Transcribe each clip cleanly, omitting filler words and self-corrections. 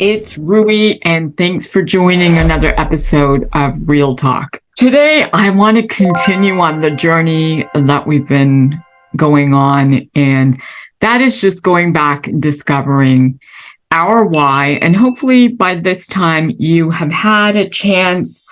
it's Ruhi, and thanks for joining another episode of Real Talk. Today, I want to continue on the journey that we've been going on, and that is just going back and discovering our why. And hopefully by this time, you have had a chance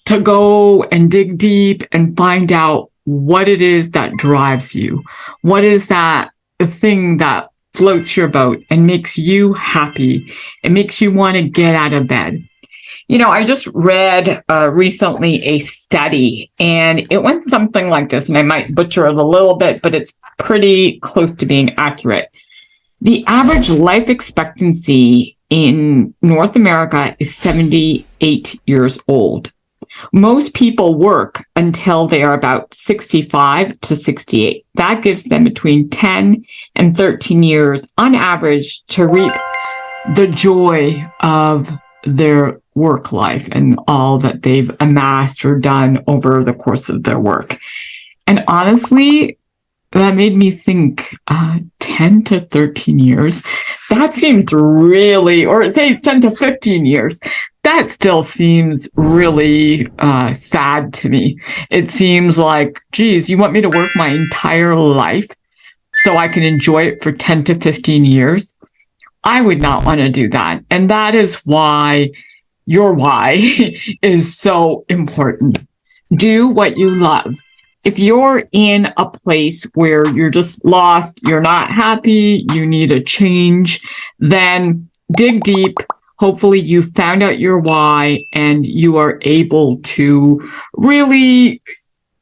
to go and dig deep and find out what it is that drives you. What is that thing that floats your boat and makes you happy? It makes you want to get out of bed. You know, I just read recently a study, and it went something like this, and I might butcher it a little bit, but it's pretty close to being accurate. The average life expectancy in North America is 78 years old. Most people work until they are about 65 to 68. That gives them between 10 and 13 years on average to reap the joy of their work life and all that they've amassed or done over the course of their work. And honestly, that made me think 10 to 13 years. That seems really, or say it's 10 to 15 years. That still seems really sad to me. It seems like, geez, you want me to work my entire life so I can enjoy it for 10 to 15 years? I would not want to do that. And that is why your why is so important. Do what you love. If you're in a place where you're just lost, you're not happy, you need a change, then dig deep. Hopefully you found out your why and you are able to really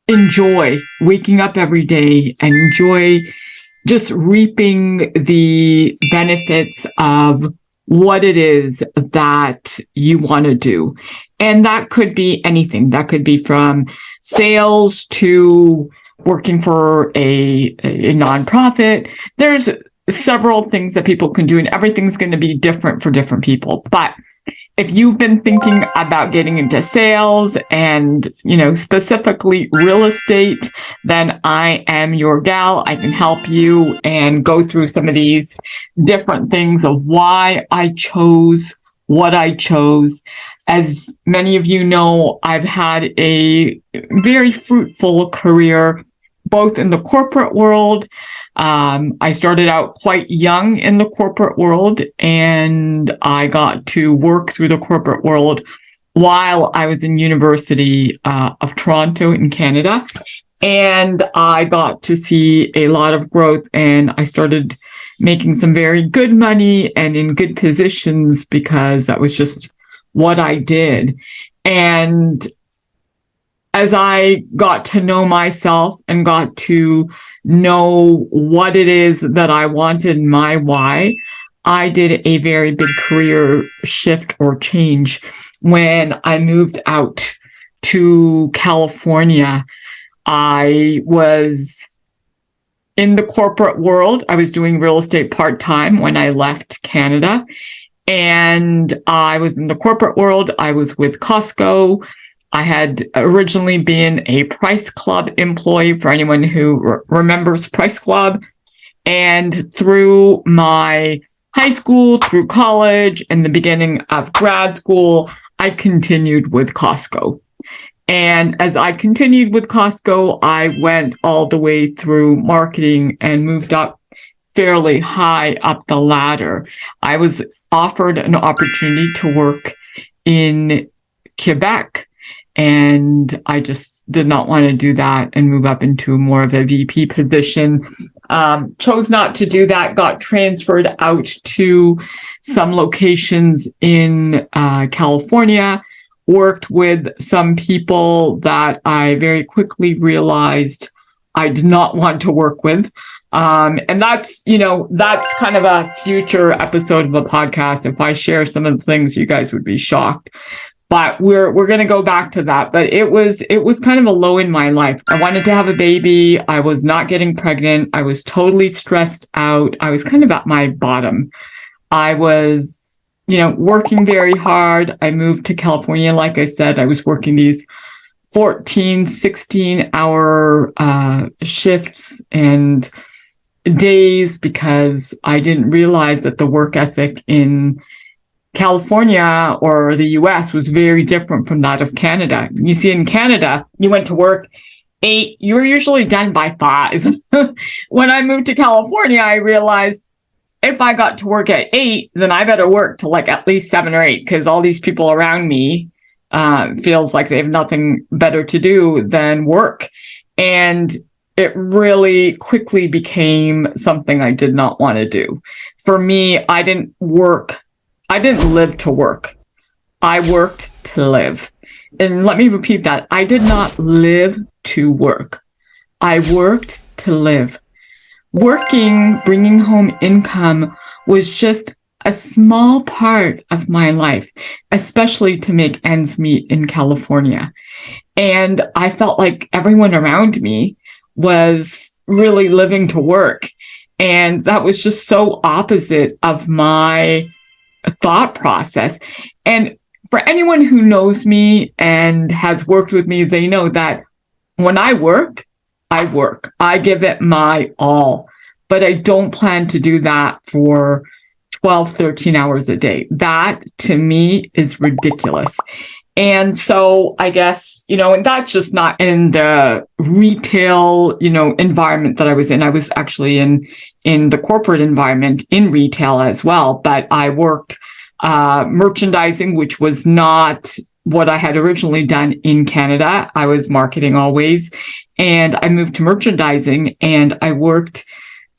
enjoy waking up every day and enjoy just reaping the benefits of what it is that you want to do. And that could be anything. That could be from sales to working for a nonprofit. There's several things that people can do, and everything's going to be different for different people. But if you've been thinking about getting into sales and, you know, specifically real estate, then I am your gal. I can help you and go through some of these different things of why I chose what I chose. As many of you know, I've had a very fruitful career, both in the corporate world. I started out quite young in the corporate world, and I got to work through the corporate world while I was in University of Toronto in Canada. And I got to see a lot of growth, and I started making some very good money and in good positions because that was just what I did. And as I got to know myself and got to know what it is that I wanted, my why, I did a very big career shift or change when I moved out to California. I was in the corporate world. I was doing real estate part-time when I left Canada. And I was in the corporate world. I was with Costco. I had originally been a Price Club employee, for anyone who remembers Price Club. And through my high school, through college, and the beginning of grad school, I continued with Costco. And as I continued with Costco, I went all the way through marketing and moved up fairly high up the ladder. I was offered an opportunity to work in Quebec, and I just did not want to do that and move up into more of a VP position. Chose not to do that, got transferred out to some locations in California, worked with some people that I very quickly realized I did not want to work with. And that's, you know, that's kind of a future episode of the podcast. If I share some of the things, you guys would be shocked. But we're going to go back to that. But it was kind of a low in my life. I wanted to have a baby. I was not getting pregnant. I was totally stressed out. I was kind of at my bottom. I was, you know, working very hard. I moved to California. Like I said, I was working these 14, 16-hour shifts and days because I didn't realize that the work ethic in California or the US was very different from that of Canada. You see, in Canada, you went to work 8, you were usually done by 5. When I moved to California, I realized if I got to work at 8, then I better work till like at least 7 or 8, because all these people around me feels like they have nothing better to do than work. And it really quickly became something I did not want to do. For me, I didn't live to work. I worked to live. And let me repeat that. I did not live to work. I worked to live. Working, bringing home income was just a small part of my life, especially to make ends meet in California. And I felt like everyone around me was really living to work. And that was just so opposite of my thought process. And for anyone who knows me and has worked with me, they know that when I work, I work. I give it my all. But I don't plan to do that for 12, 13 hours a day. That, to me, is ridiculous. And so I guess, and that's just not in the retail, environment that I was in. I was actually in the corporate environment in retail as well. But I worked merchandising, which was not what I had originally done in Canada. I was marketing always. And I moved to merchandising, and I worked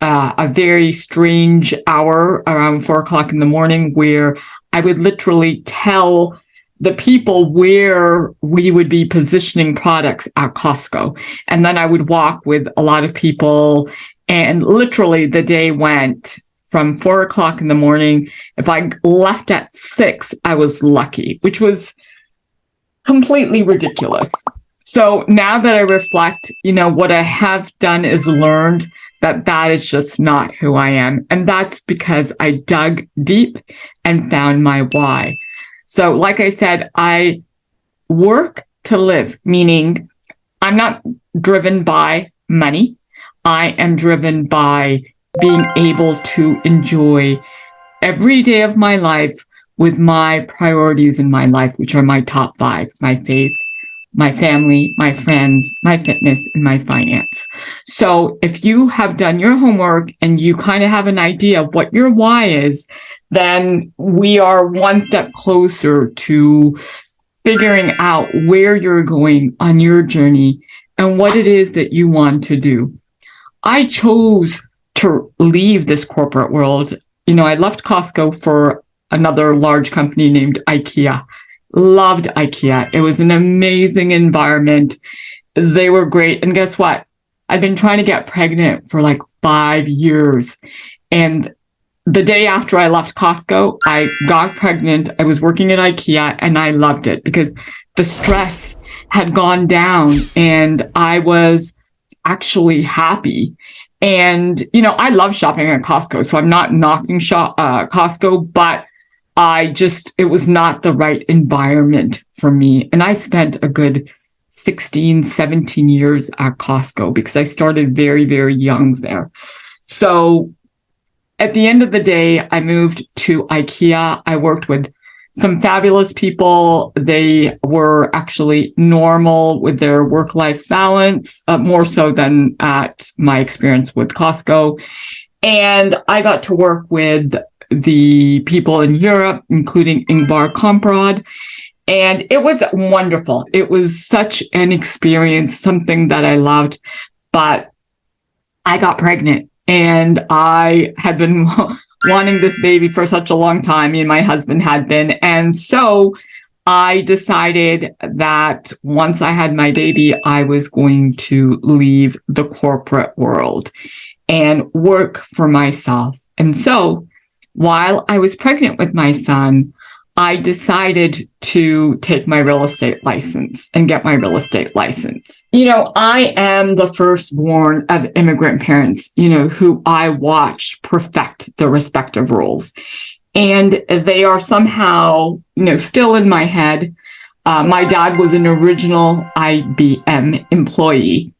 a very strange hour around 4:00 in the morning, where I would literally tell the people where we would be positioning products at Costco. And then I would walk with a lot of people, and literally the day went from 4:00 in the morning. If I left at 6, I was lucky, which was completely ridiculous. So now that I reflect, what I have done is learned that is just not who I am. And that's because I dug deep and found my why. So like I said, I work to live, meaning I'm not driven by money. I am driven by being able to enjoy every day of my life with my priorities in my life, which are my top 5, my faith, my family, my friends, my fitness, and my finance. So if you have done your homework and you kind of have an idea of what your why is, then we are one step closer to figuring out where you're going on your journey and what it is that you want to do. I chose to leave this corporate world. I left Costco for another large company named IKEA. Loved IKEA. It was an amazing environment. They were great. And guess what? I've been trying to get pregnant for like 5 years. And the day after I left Costco, I got pregnant. I was working at IKEA, and I loved it because the stress had gone down and I was actually happy. And, I love shopping at Costco, so I'm not knocking Costco, but it was not the right environment for me. And I spent a good 16, 17 years at Costco because I started very, very young there. So at the end of the day, I moved to IKEA. I worked with some fabulous people. They were actually normal with their work-life balance, more so than at my experience with Costco. And I got to work with the people in Europe, including Ingvar Kamprad. And it was wonderful. It was such an experience, something that I loved. But I got pregnant, and I had been wanting this baby for such a long time. Me and my husband had been. And so I decided that once I had my baby, I was going to leave the corporate world and work for myself. And so while I was pregnant with my son, I decided to take my real estate license and get my real estate license. I am the firstborn of immigrant parents, who I watched perfect the respective roles. And they are somehow, still in my head. My dad was an original IBM employee.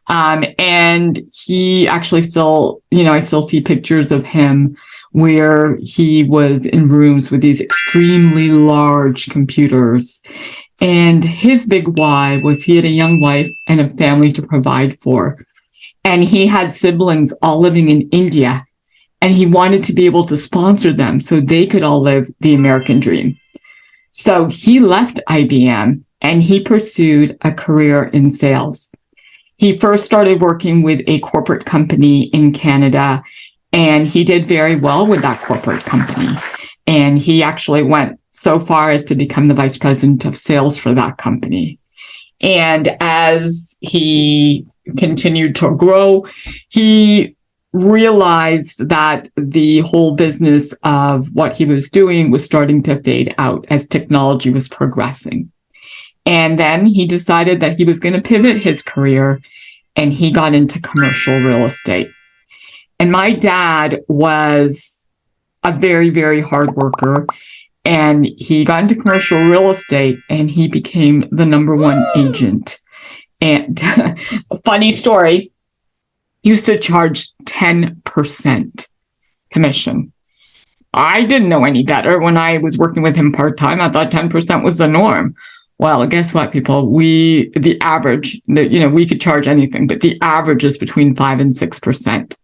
And he actually still, I still see pictures of him where he was in rooms with these extremely large computers. And his big why was he had a young wife and a family to provide for. And he had siblings all living in India. And he wanted to be able to sponsor them so they could all live the American dream. So he left IBM and he pursued a career in sales. He first started working with a corporate company in Canada, and he did very well with that corporate company. And he actually went so far as to become the vice president of sales for that company. And as he continued to grow, he realized that the whole business of what he was doing was starting to fade out as technology was progressing. And then he decided that he was going to pivot his career, and he got into commercial real estate. And my dad was a very, very hard worker, and he got into commercial real estate and he became the number one agent. And a funny story, used to charge 10% commission. I didn't know any better when I was working with him part-time. I thought 10% was the norm. Well, guess what, people? The average, we could charge anything, but the average is between 5 and 6%.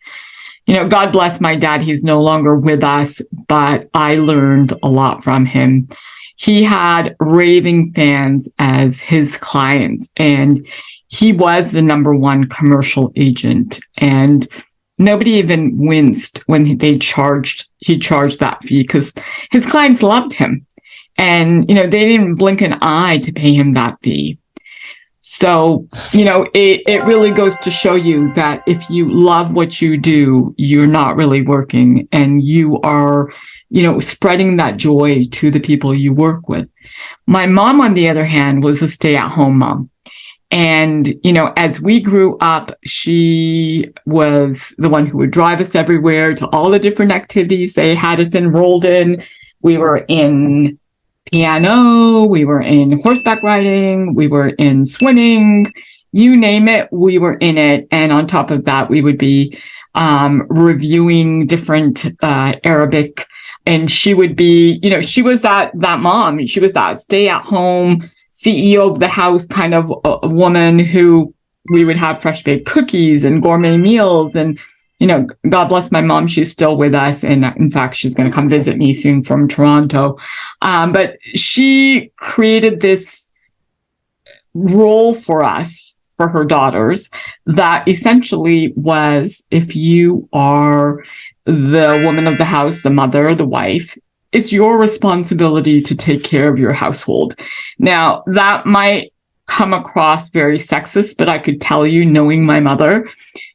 God bless my dad. He's no longer with us, but I learned a lot from him. He had raving fans as his clients, and he was the number one commercial agent. And nobody even winced when he charged that fee because his clients loved him. And, they didn't blink an eye to pay him that fee. So, it really goes to show you that if you love what you do, you're not really working, and you are, spreading that joy to the people you work with. My mom, on the other hand, was a stay-at-home mom. And, as we grew up, she was the one who would drive us everywhere to all the different activities they had us enrolled in. We were in piano, we were in horseback riding, we were in swimming, you name it, we were in it. And on top of that, we would be reviewing different Arabic. And she would be, she was that mom. She was that stay-at-home CEO of the house kind of a woman who we would have fresh baked cookies and gourmet meals. And, God bless my mom. She's still with us. And in fact, she's going to come visit me soon from Toronto. But she created this role for us, for her daughters, that essentially was, if you are the woman of the house, the mother, the wife, it's your responsibility to take care of your household. Now, that might come across very sexist, but I could tell you, knowing my mother,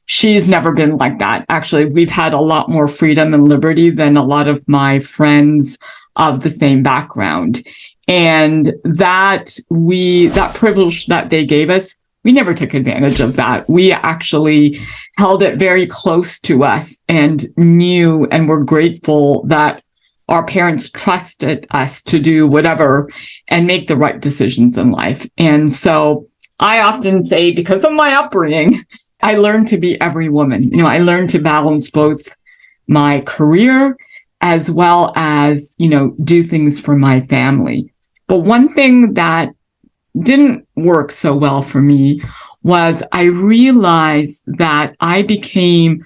she's never been like that. Actually, we've had a lot more freedom and liberty than a lot of my friends of the same background. And that privilege that they gave us, we never took advantage of that. We actually held it very close to us and knew and were grateful that our parents trusted us to do whatever and make the right decisions in life. And so I often say, because of my upbringing, I learned to be every woman. I learned to balance both my career as well as, do things for my family. But one thing that didn't work so well for me was I realized that I became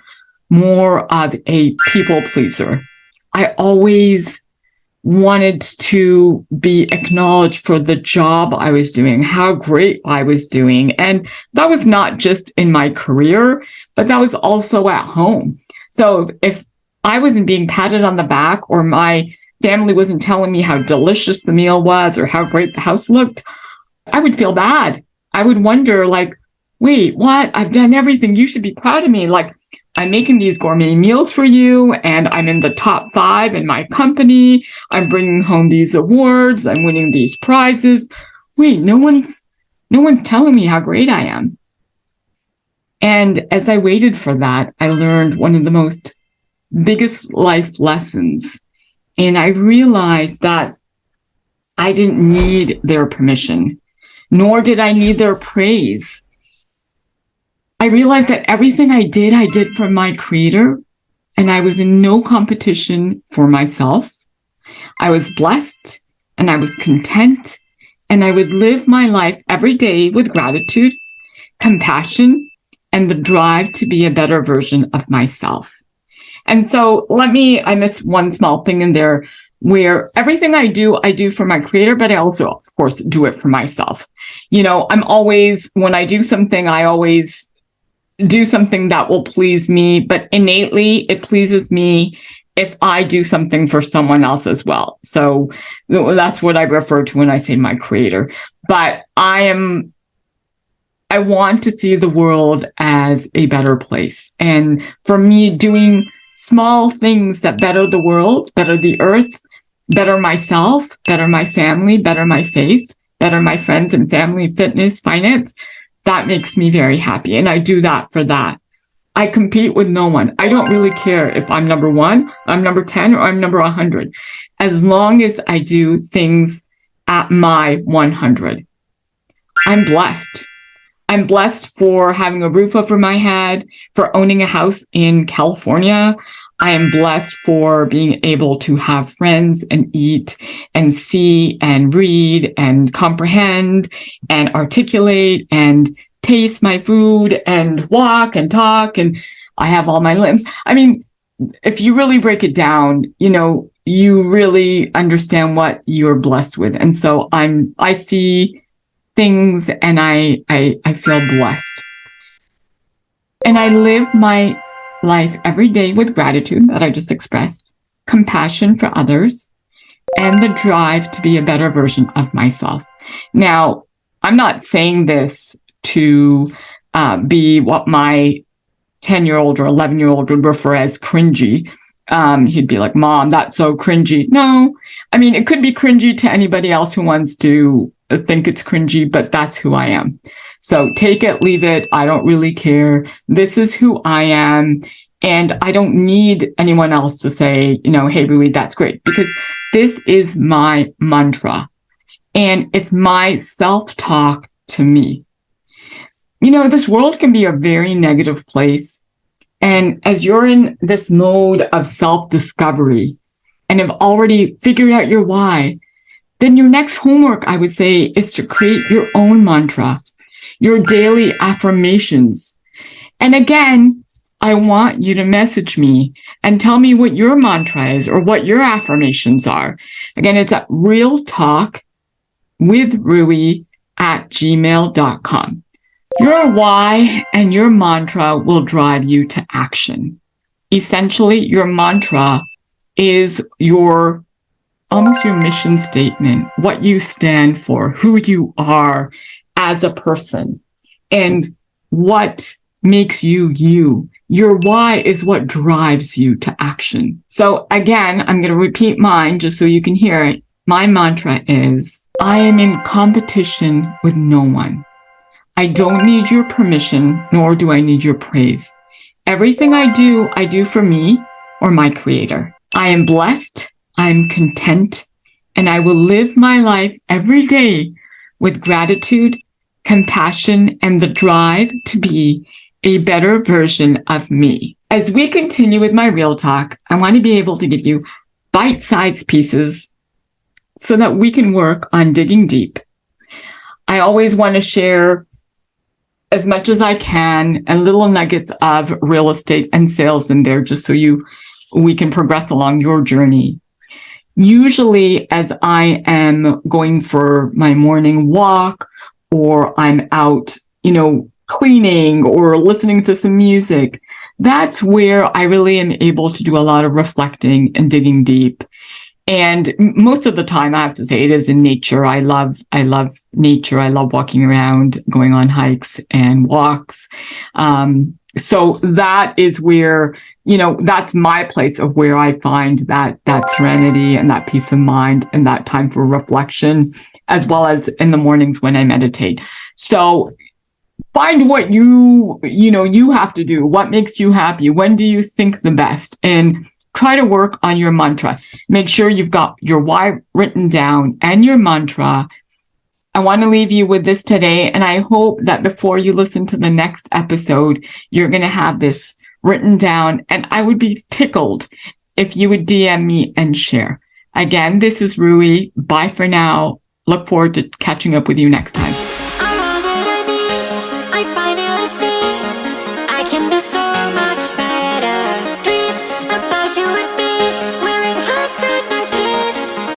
more of a people pleaser. I always wanted to be acknowledged for the job I was doing, how great I was doing. And that was not just in my career, but that was also at home. So if I wasn't being patted on the back, or my family wasn't telling me how delicious the meal was or how great the house looked, I would feel bad. I would wonder, wait, what? I've done everything. You should be proud of me. I'm making these gourmet meals for you, and I'm in the top 5 in my company. I'm bringing home these awards. I'm winning these prizes. Wait, no one's telling me how great I am. And as I waited for that, I learned one of the biggest life lessons. And I realized that I didn't need their permission, nor did I need their praise. I realized that everything I did for my creator, and I was in no competition for myself. I was blessed and I was content, and I would live my life every day with gratitude, compassion, and the drive to be a better version of myself. And so I miss one small thing in there, where everything I do for my creator, but I also, of course, do it for myself. When I do something, I always do something that will please me, but innately it pleases me if I do something for someone else as well. So that's what I refer to when I say my creator. But I want to see the world as a better place. And for me, doing small things that better the world, better the earth, better myself, better my family, better my faith, better my friends and family, fitness, finance, that makes me very happy. And I do that for that. I compete with no one. I don't really care if I'm number 1, I'm number 10, or I'm number 100, as long as I do things at my 100. I'm blessed. I'm blessed for having a roof over my head, for owning a house in California. I am blessed for being able to have friends and eat and see and read and comprehend and articulate and taste my food and walk and talk, and I have all my limbs. I mean, if you really break it down, you really understand what you're blessed with. And so I see things and I feel blessed. And I live my life every day with gratitude that I just expressed, compassion for others, and the drive to be a better version of myself. Now, I'm not saying this to be what my 10-year-old or 11-year-old would refer as cringy. He'd be like, "Mom, that's so cringy." No, I mean, it could be cringy to anybody else who wants to think it's cringy, but that's who I am. So take it, leave it. I don't really care. This is who I am. And I don't need anyone else to say, "Hey, Ruhi, that's great," because this is my mantra and it's my self-talk to me. This world can be a very negative place. And as you're in this mode of self-discovery and have already figured out your why, then your next homework, I would say, is to create your own mantra, your daily affirmations. And again, I want you to message me and tell me what your mantra is or what your affirmations are. Again, it's at realtalkwithruhi@gmail.com. Your why and your mantra will drive you to action. Essentially, your mantra is almost your mission statement, what you stand for, who you are as a person, and what makes you you. Your why is what drives you to action. So again, I'm going to repeat mine just so you can hear it. My mantra is, I am in competition with no one. I don't need your permission, nor do I need your praise. Everything I do for me or my creator. I am blessed, I am content, and I will live my life every day with gratitude, compassion, and the drive to be a better version of me. As we continue with my real talk, I want to be able to give you bite-sized pieces so that we can work on digging deep. I always want to share as much as I can and little nuggets of real estate and sales in there just so we can progress along your journey. Usually as I am going for my morning walk or I'm out, cleaning or listening to some music, that's where I really am able to do a lot of reflecting and digging deep. And most of the time, I have to say, it is in nature. I love nature. I love walking around, going on hikes and walks. So that is where, that's my place of where I find that serenity and that peace of mind and that time for reflection, as well as in the mornings when I meditate. So find what you have to do. What makes you happy? When do you think the best? And try to work on your mantra. Make sure you've got your why written down and your mantra. I want to leave you with this today, and I hope that before you listen to the next episode, you're going to have this written down, and I would be tickled if you would DM me and share. Again, this is Ruhi. Bye for now. Look forward to catching up with you next time.